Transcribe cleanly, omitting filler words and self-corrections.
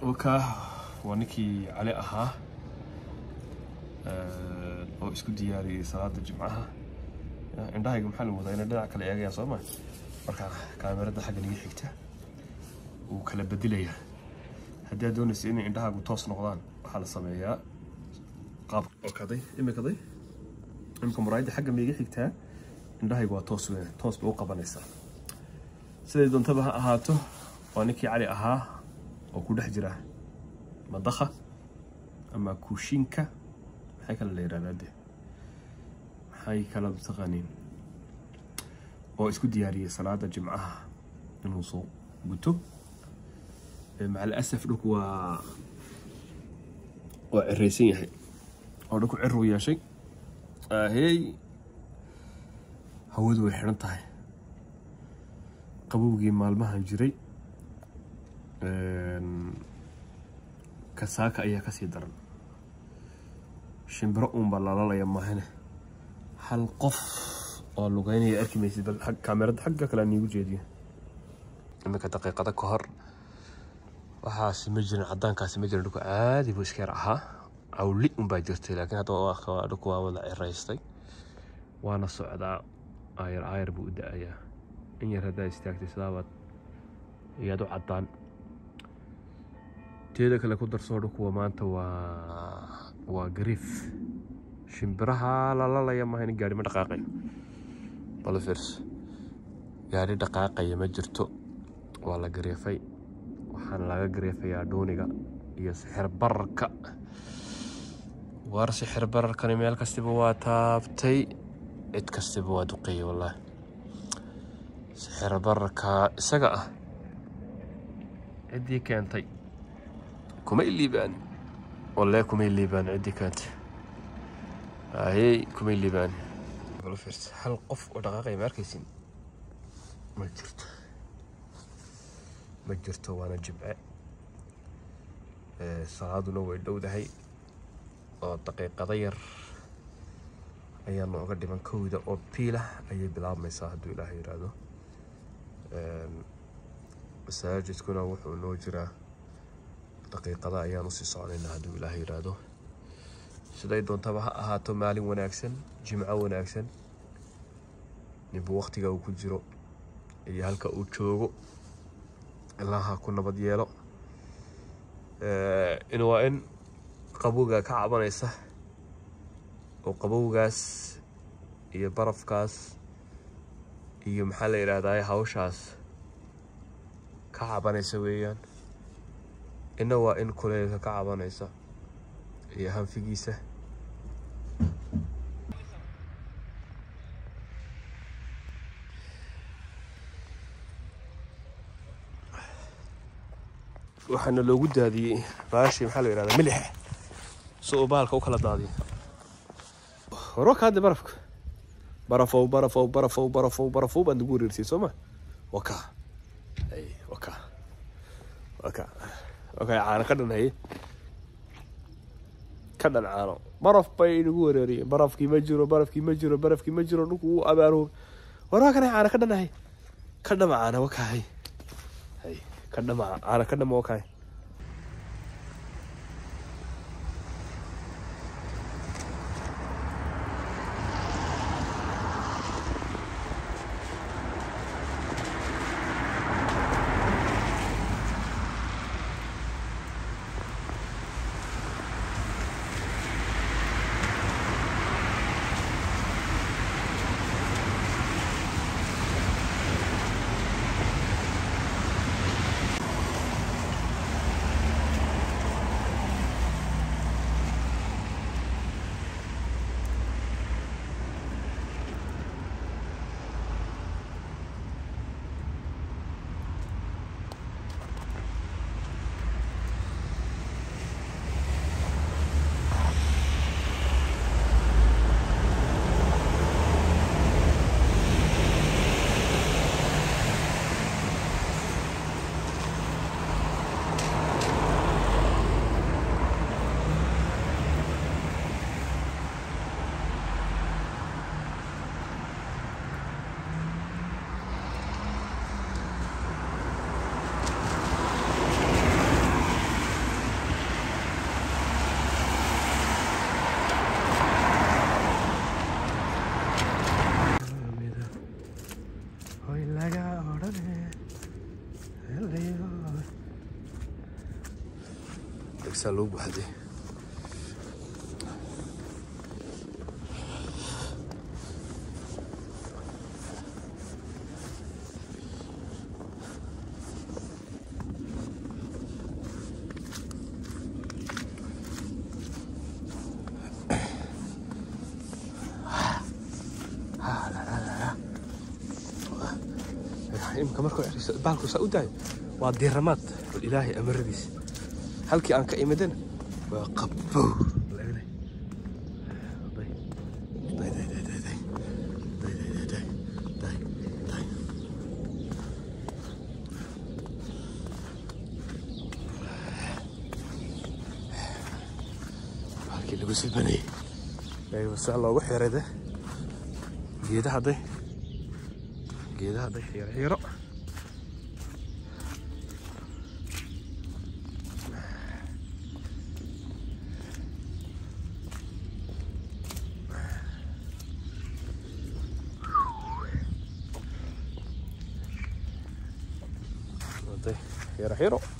وكا ونكي علي أها أو إسكو دياري صلاة الجمعة عندها يقوم حل وضعنا دعك العياق يا صوما مركا كاميرا ده حق نيجي حكته وكلا بدلية هدي دون السين عندها قطاس نقدان حال صمياء قاب وكذي إما كذي إمكن مرايد حق نيجي حكته عندها يقوى توس بوقبة نسا سيد انتبه هاته ونكي علي أها وكل حجرة مضخة أما كوشينكا هيك اللي يراد هاي كلام تقانين أو إسكو دياري صلاة الجمعة الوصول قلتو مع الأسف لك وعريسين هاي أو لك عرو يا شيء هي هود وحرنتها قبوقي مالمها جري كساكا أيها كسيدرن شمبرؤون بالله يا ماهنه هل قف oo lugaynaya arkimaysid bal xag kaamirada xagga kale aan igu jeediyo imika daqiiqada ka hor waxaas ma jirin cadaankaas ma jirin dhulka caadi buu iska ahaa awli un baa jirtay laakiin hadda waa dhulka waa wada ciraystay waana socdaa ayar buu u da'ayaa in yar haddaa istaagtay sidaabaad iyadu cadaan teeda kale ku darsoo dhulku maanta waa gariif shimbiraha lalaya maahan gaari ma dhaqaaqayo balfers gaari dhaqaaqaya ma jirto waa la gareefay waxaan laga gareefayaa dooniga iyo sixir bararka war sixir bararkani meel kastaba waa taabtay cid kastaba waa duqeeyay wallahi sixir bararka isaga ah ciddii keentay kuma iliibaan wallahi kuma iliibaan ciddii keentay هاي كم اللي بان بلوفرت هل قف ودقاقي ماركيسين ما جرت وانا جمعة صعادنا ويدو ده هي دقيقة غير أيام أقدم من كويدا أو بيله أي بلاد ما يساعدوا إلى هيرادو مساجد تكون أروح ونوجرة دقيقة أيام نص ساعة لهادو إلى هيرادو siday doontaba ha ahaato maalin wanaagsan jimco wanaagsan ninba waqtiga uu ku jiro iyo halka uu joogo ilaaha ku nabad yeelo in waa in qabowga ka cabanaysa oo qabowgaas iyo barafkaas iyo maxaa la yiraahdaa hawshaas ka cabanaysa weeyaan ina waa in kuleelka ka cabanaysa iyo hanfigiisa waxaana loogu daadiyay baashi maxaa la yiraahdaa milix soo baalka u kala daadiyo warka hadda barafow baan ugu wareersay Soomaa waka caana ka dhanay كذا العالم برف بين جوري برف كي مجرو نكو أبارو وراك أنا عارف كذا نهي كذا معانا وكاي هاي كذا مع أنا كذا ما وكاي دكسان لوب وحدي إمك مركو بالكو سأوداي وادي الرماد والإلهي أمر ديس هلكي أنك إيمدن وقبو هلكي اللي بس البني أيوة بس الله وحي رده جيده هذي geedaha day xiiro day xiiro